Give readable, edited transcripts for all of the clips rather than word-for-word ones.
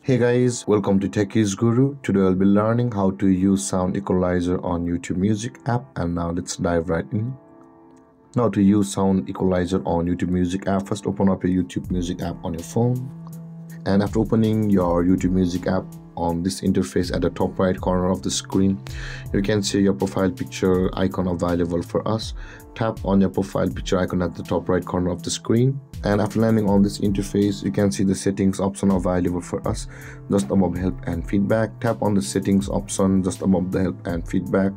Hey guys, welcome to Techies Guru. Today I'll be learning how to use Sound Equalizer on YouTube Music app, and now let's dive right in. Now to use Sound Equalizer on YouTube Music app, first open up your YouTube Music app on your phone, and after opening your YouTube Music app, on this interface at the top right corner of the screen, you can see your profile picture icon available for us. Tap on your profile picture icon at the top right corner of the screen, and after landing on this interface, you can see the settings option available for us just above help and feedback. Tap on the settings option just above the help and feedback,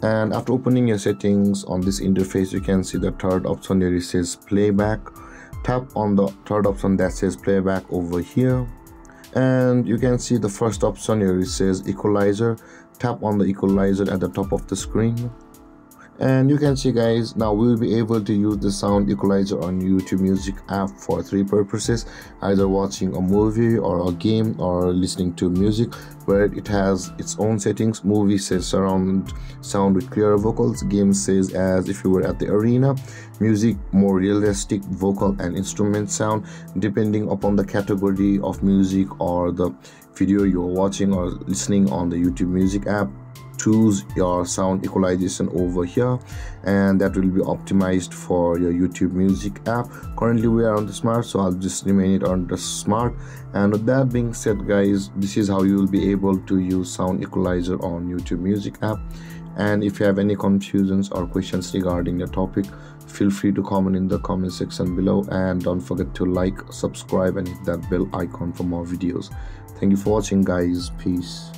and after opening your settings on this interface, you can see the third option here. It says playback. Tap on the third option that says playback over here, and you can see the first option here. It says equalizer. Tap on the equalizer at the top of the screen, and you can see guys, now we will be able to use the Sound Equalizer on YouTube Music app for three purposes: either watching a movie or a game or listening to music, where it has its own settings. Movie says surround sound with clearer vocals, game says as if you were at the arena, music more realistic vocal and instrument sound. Depending upon the category of music or the video you're watching or listening on the YouTube Music app, choose your sound equalization over here, and that will be optimized for your YouTube Music app. Currently we are on the smart, so I'll just remain it on the smart. And with that being said guys, this is how you will be able to use Sound Equalizer on YouTube Music app. And if you have any confusions or questions regarding the topic, feel free to comment in the comment section below, and don't forget to like, subscribe and hit that bell icon for more videos. Thank you for watching guys. Peace.